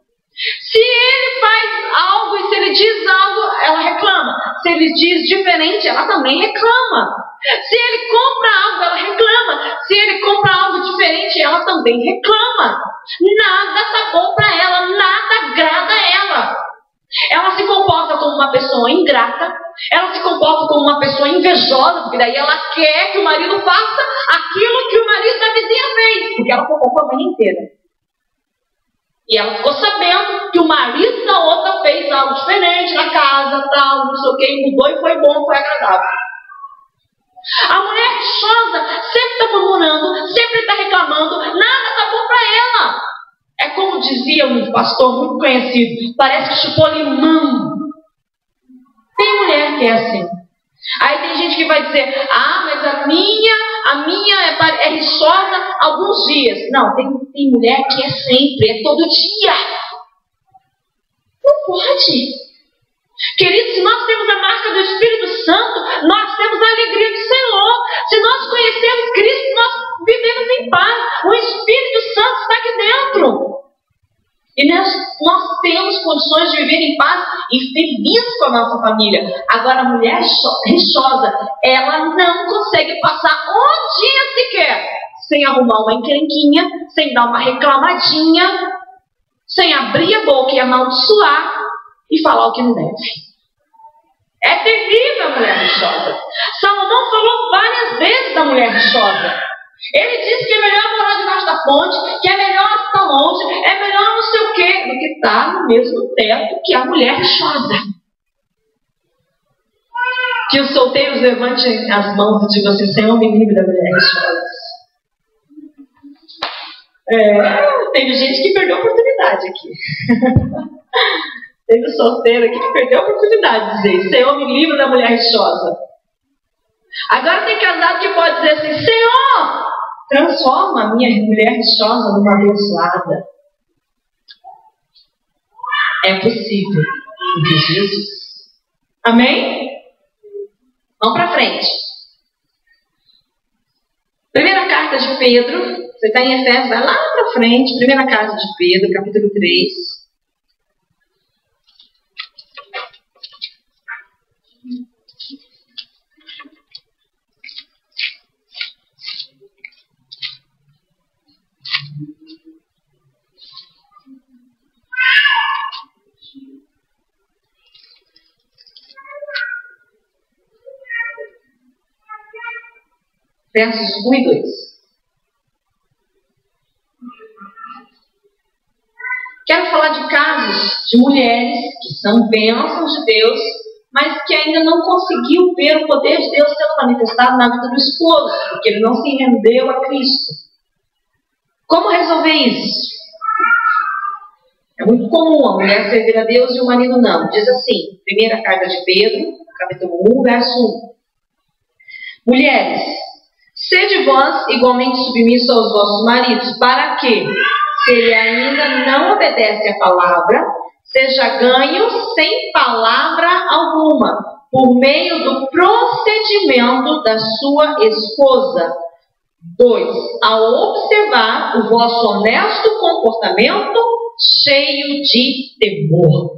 Se ele faz algo e se ele diz algo, ela reclama. Se ele diz diferente, ela também reclama. Se ele compra algo, ela reclama. Se ele compra algo diferente, ela também reclama. Nada tá bom para ela, nada agrada ela. Ela se comporta como uma pessoa ingrata, ela se comporta como uma pessoa invejosa, porque daí ela quer que o marido faça aquilo que o marido da vizinha fez, porque ela fofocou a manhã inteira. E ela ficou sabendo que o marido da outra fez algo diferente na casa, tal, não sei o que, mudou e foi bom, foi agradável. A mulher rixosa sempre está murmurando, sempre está reclamando, nada está bom para ela. É como dizia um pastor muito conhecido, parece que chupou limão. Tem mulher que é assim. Aí tem gente que vai dizer, mas a minha é rixosa alguns dias. Não, tem mulher que é sempre, é todo dia. Não pode. Queridos, se nós temos a marca do Espírito Santo, nós temos a alegria do Senhor. Se nós conhecemos Cristo, nós vivemos em paz. O Espírito Santo está aqui dentro. E nós temos condições de viver em paz e feliz com a nossa família. Agora, a mulher rixosa, ela não consegue passar um dia sequer sem arrumar uma encrenquinha, sem dar uma reclamadinha, sem abrir a boca e amaldiçoar e falar o que não deve. É terrível a mulher rixosa. Salomão falou várias vezes da mulher rixosa. Ele disse que é melhor morar debaixo da ponte, que é melhor estar longe, é melhor não sei o quê, do que estar no mesmo teto que a mulher rixosa. Que os solteiros levantem as mãos e digam assim, Senhor, me livre da mulher rixosa. Tem gente que perdeu a oportunidade aqui. Teve um solteiro aqui que perdeu a oportunidade de dizer, Senhor, me livre da mulher rixosa. Agora tem casado que pode dizer assim, Senhor, transforma a minha mulher rixosa numa abençoada. É possível. De Jesus. Amém? Vamos para frente. Primeira carta de Pedro. Você está em Efésios, vai lá para frente. Primeira carta de Pedro, capítulo 3. Versos 1 e 2. Quero falar de casos de mulheres que são bênçãos de Deus, mas que ainda não conseguiu ver o poder de Deus sendo manifestado na vida do esposo, porque ele não se rendeu a Cristo. Como resolver isso? É muito comum a mulher servir a Deus e o marido não. Diz assim, primeira carta de Pedro, capítulo 1, verso 1. Mulheres, sede vós igualmente submissos aos vossos maridos, para que, se ele ainda não obedece à palavra, seja ganho sem palavra alguma, por meio do procedimento da sua esposa. 2. Ao observar o vosso honesto comportamento cheio de temor.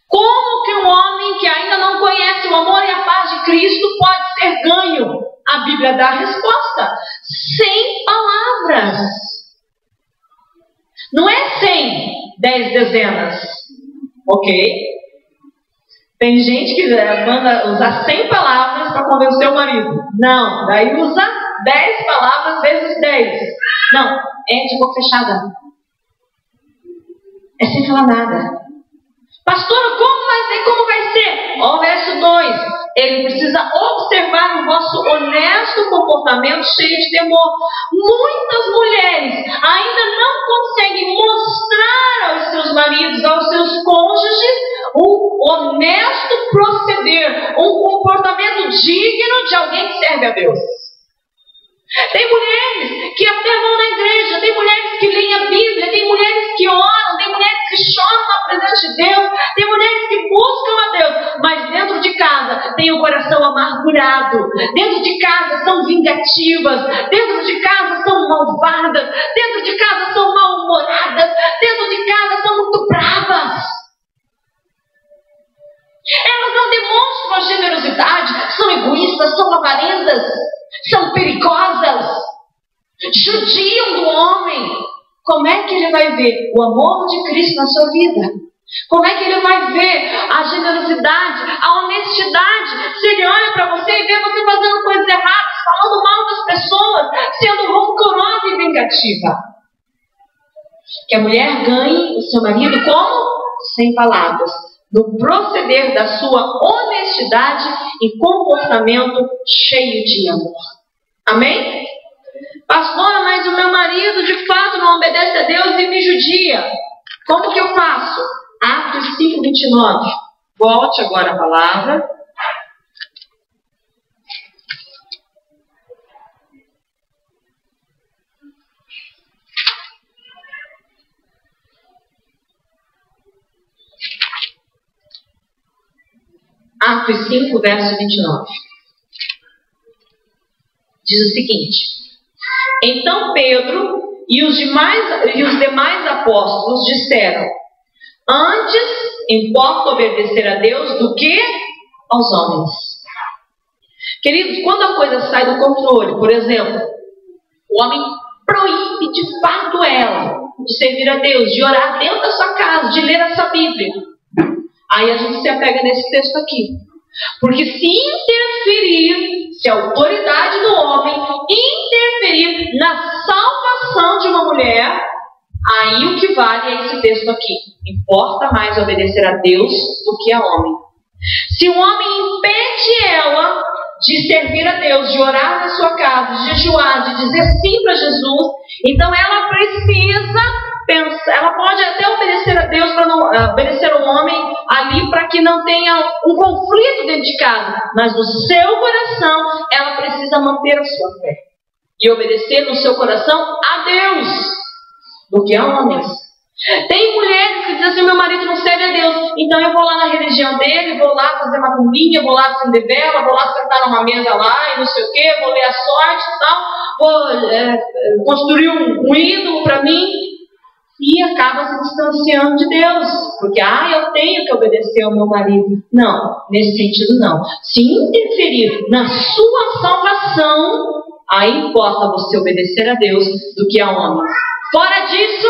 Como que um homem que ainda não conhece o amor e a paz de Cristo pode ser ganho? A Bíblia dá a resposta. Sem palavras. Não é 100, 10 dezenas. Ok? Tem gente que manda usar 100 palavras para convencer o marido. Não, daí usa 10 palavras vezes 10. Não, é de boca fechada. É sem falar nada. Pastor, como vai ser? Ó, o verso 2. Ele precisa observar o vosso honesto comportamento cheio de temor. Muitas mulheres ainda não conseguem mostrar aos seus maridos, aos seus cônjuges, um honesto proceder, um comportamento digno de alguém que serve a Deus. Tem mulheres que até vão na igreja, tem mulheres que leem a Bíblia, tem mulheres que oram, tem mulheres que choram na presença de Deus, tem mulheres que buscam a Deus, mas dentro de casa tem o coração amargurado, dentro de casa são vingativas, dentro de casa são malvadas, dentro de casa são mal-humoradas, dentro de casa são muito bravas. Elas não demonstram a generosidade, são egoístas, são avarentas, são perigosas, judiam do homem. Como é que ele vai ver o amor de Cristo na sua vida? Como é que ele vai ver a generosidade, a honestidade? Se ele olha para você e vê você fazendo coisas erradas, falando mal das pessoas, sendo rancorosa e vingativa. Que a mulher ganhe o seu marido como? Sem palavras, no proceder da sua honestidade e comportamento cheio de amor. Amém? Pastora, mas o meu marido de fato não obedece a Deus e me judia. Como que eu faço? Atos 5:29. Volte agora a palavra. Atos 5, verso 29. Diz o seguinte: então Pedro e os demais apóstolos disseram: antes importa obedecer a Deus do que aos homens. Queridos, quando a coisa sai do controle, por exemplo, o homem proíbe de fato ela de servir a Deus, de orar dentro da sua casa, de ler essa Bíblia. Aí a gente se apega nesse texto aqui. Porque se interferir, se a autoridade do homem interferir na salvação de uma mulher, aí o que vale é esse texto aqui. Importa mais obedecer a Deus do que a homem. Se o homem impede ela de servir a Deus, de orar na sua casa, de jejuar, de dizer sim para Jesus, então ela precisa pensar, ela pode até obedecer a Deus, para não obedecer ao homem ali para que não tenha um conflito dentro de casa, mas no seu coração ela precisa manter a sua fé e obedecer no seu coração a Deus do que a homens. Tem mulheres que dizem assim: meu marido não serve a Deus, então eu vou lá na religião dele, vou lá fazer uma cumbinha, vou lá acender vela, vou lá sentar numa mesa lá e não sei o que, vou ler a sorte e tal, vou construir um ídolo para mim, e acaba se distanciando de Deus, porque eu tenho que obedecer ao meu marido. Não, nesse sentido não. Se interferir na sua salvação, aí importa você obedecer a Deus do que a homens. Fora disso,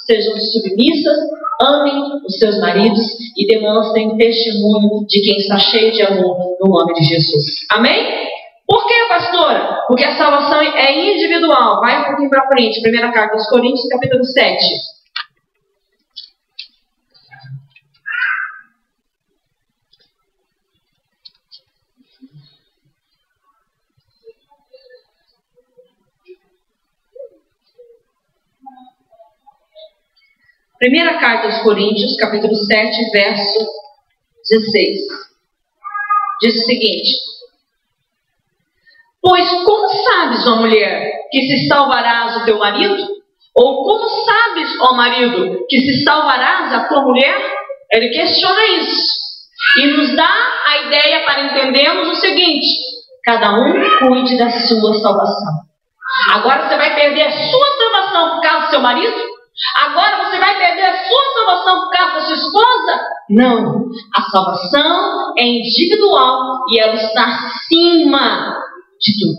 sejam submissas, amem os seus maridos e demonstrem testemunho de quem está cheio de amor no nome de Jesus. Amém? Por que, pastora? Porque a salvação é individual. Vai um pouquinho para frente. Primeira carta aos Coríntios, capítulo 7. Primeira carta aos Coríntios, capítulo 7, verso 16. Diz o seguinte: pois como sabes, ó mulher, que se salvarás o teu marido? Ou como sabes, ó marido, que se salvarás a tua mulher? Ele questiona isso e nos dá a ideia para entendermos o seguinte: cada um cuide da sua salvação. Agora você vai perder a sua salvação por causa do seu marido? Agora você vai perder a sua salvação por causa da sua esposa? Não. A salvação é individual e ela está acima de tudo.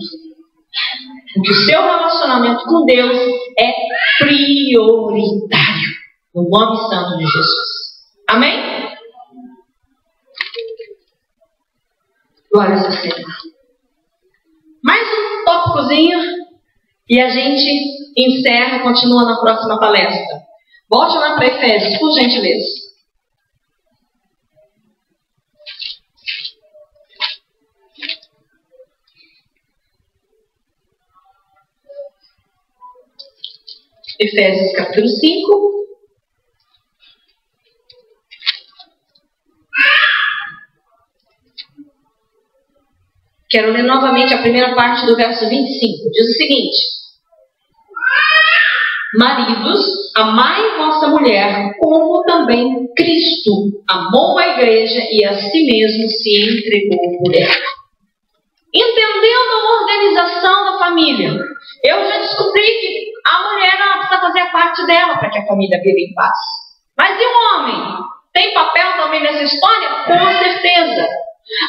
Porque o seu relacionamento com Deus é prioritário. No nome santo de Jesus. Amém? Glória a Deus. Mais um tópicozinho e a gente encerra e continua na próxima palestra. Volte lá para Efésios, por gentileza. Efésios capítulo 5. Quero ler novamente a primeira parte do verso 25. Diz o seguinte: maridos, amai vossa mulher, como também Cristo amou a igreja e a si mesmo se entregou por ela. Entendendo a organização da família, eu já descobri que a mulher não precisa fazer a parte dela para que a família viva em paz. Mas e o homem? Tem papel também nessa história? Com certeza.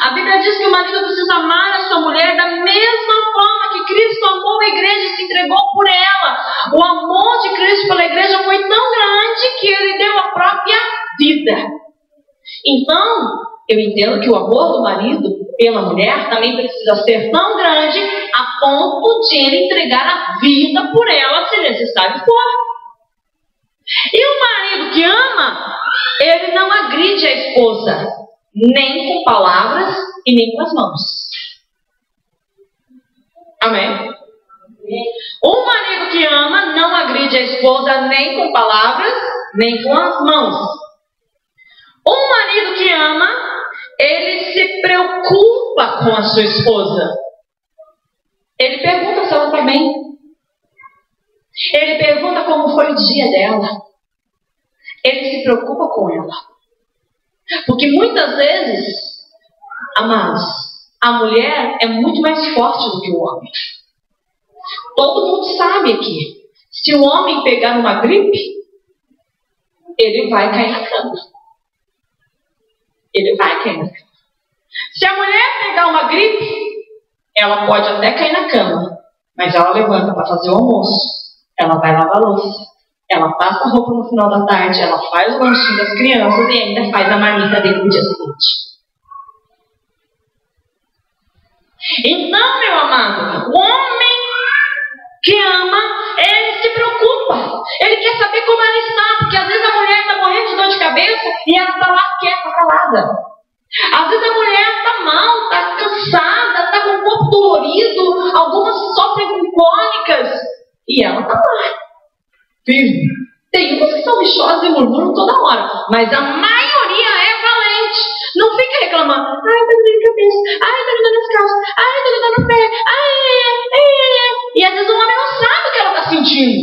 A Bíblia diz que o marido precisa amar a sua mulher da mesma forma que Cristo amou a igreja e se entregou por ela. O amor de Cristo pela igreja foi tão grande que ele deu a própria vida. Então, eu entendo que o amor do marido pela mulher também precisa ser tão grande a ponto de ele entregar a vida por ela, se necessário for. E o marido que ama, ele não agride a esposa, nem com palavras e nem com as mãos. Amém? O marido que ama não agride a esposa nem com palavras, nem com as mãos. Um marido que ama, ele se preocupa com a sua esposa. Ele pergunta se ela está bem. Ele pergunta como foi o dia dela. Ele se preocupa com ela. Porque muitas vezes, amados, a mulher é muito mais forte do que o homem. Todo mundo sabe aqui. Se o homem pegar uma gripe, ele vai cair na cama. Ele vai cair na cama. Se a mulher pegar uma gripe, ela pode até cair na cama, mas ela levanta para fazer o almoço. Ela vai lavar a louça. Ela passa a roupa no final da tarde. Ela faz o lanchinho das crianças e ainda faz a marmita dele no dia seguinte. Então, meu amado, o homem que ama, ele se preocupa. Ele quer saber como ela está, porque às vezes a mulher está morrendo de dor de cabeça e ela está lá quieta, calada. Às vezes a mulher está mal, está cansada, está com o corpo dolorido, algumas sofrem com cólicas e ela está lá, firme. Tem umas que são lixosas e murmuram toda hora, mas a maioria é valente. Não fica reclamando: ai, tá me dando a cabeça, ai, tá me dando as calças, ai, tá me dando o pé, ai. E às vezes o homem não sabe o que ela está sentindo,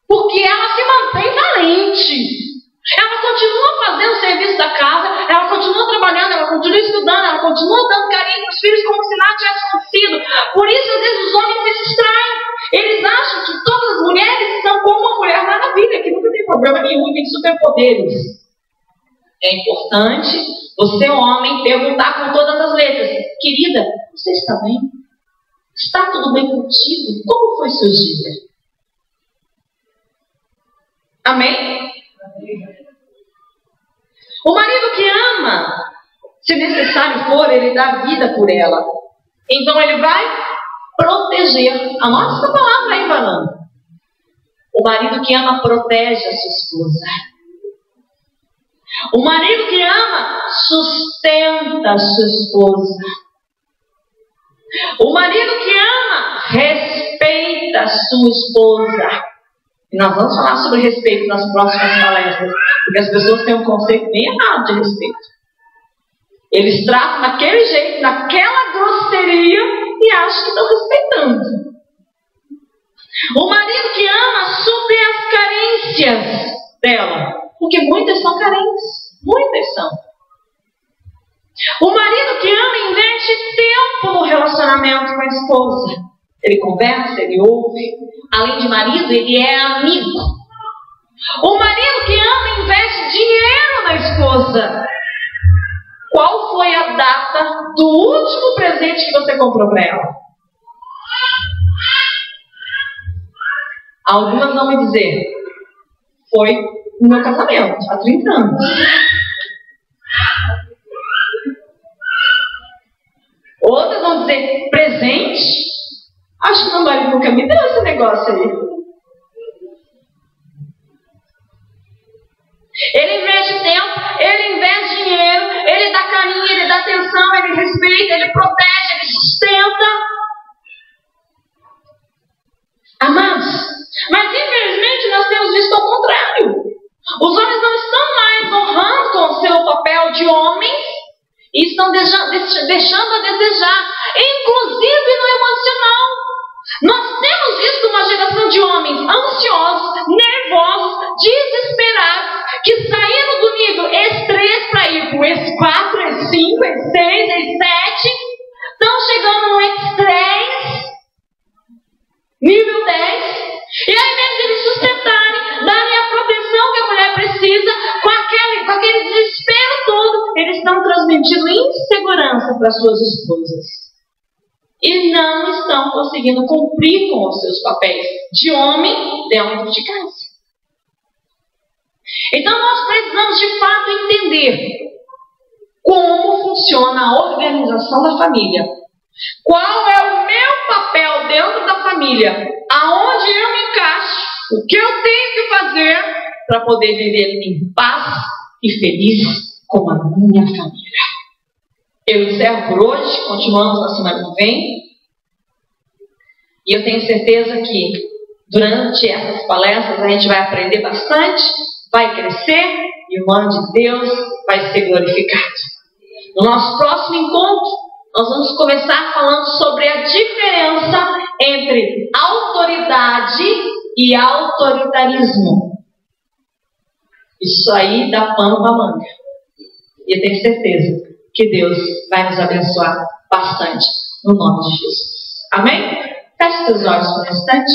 porque ela se mantém valente. Ela continua fazendo o serviço da casa, ela continua trabalhando, ela continua estudando, ela continua dando carinho para os filhos como se nada tivesse acontecido. Por isso, às vezes, os homens se distraem. Eles acham que todas as mulheres são como uma mulher maravilha, que nunca tem problema nenhum e tem superpoderes. É importante você, homem, perguntar com todas as letras: querida, você está bem? Está tudo bem contigo? Como foi seu dia? Amém? O marido que ama, se necessário for, ele dá vida por ela. Então ele vai proteger. A nossa palavra aí falando. O marido que ama protege a sua esposa. O marido que ama sustenta a sua esposa. O marido que ama respeita a sua esposa. E nós vamos falar sobre respeito nas próximas palestras, porque as pessoas têm um conceito bem errado de respeito. Eles tratam daquele jeito, daquela grosseria, e acham que estão respeitando. O marido que ama supre as carências dela, porque muitas são carentes, muitas são. O marido que ama investe tempo no relacionamento com a esposa. Ele conversa, ele ouve. Além de marido, ele é amigo. O marido que ama investe dinheiro na esposa. Qual foi a data do último presente que você comprou para ela? Algumas vão me dizer: foi no meu casamento, há 30 anos. Outras vão dizer: presente? Acho que não vale, nunca me deu esse negócio aí. Ele investe tempo, ele investe dinheiro, ele dá carinho, ele dá atenção, ele respeita, ele protege, ele sustenta. Amados, mas infelizmente nós temos visto ao contrário. Os homens não estão mais honrando com o seu papel de homens e estão deixando a desejar. inclusive no emocional. Nós temos visto uma geração de homens ansiosos, nervosos, desesperados, que saíram do nível S3 para ir para o S4, S5, S6, S7, estão chegando no X3, nível 10, e ao invés de eles sustentarem, darem a proteção que a mulher precisa, com aquele desespero todo, eles estão transmitindo insegurança para suas esposas. E não estão conseguindo cumprir com os seus papéis de homem dentro de casa. Então nós precisamos de fato entender como funciona a organização da família. Qual é o meu papel dentro da família? Aonde eu me encaixo? O que eu tenho que fazer para poder viver em paz e feliz com a minha família? Eu encerro por hoje, continuamos na semana que vem. E eu tenho certeza que durante essas palestras a gente vai aprender bastante, vai crescer e o nome de Deus vai ser glorificado. No nosso próximo encontro, nós vamos começar falando sobre a diferença entre autoridade e autoritarismo. Isso aí dá pano para manga. E eu tenho certeza que Deus vai nos abençoar bastante no nome de Jesus. Amém? Feche seus olhos por um instante.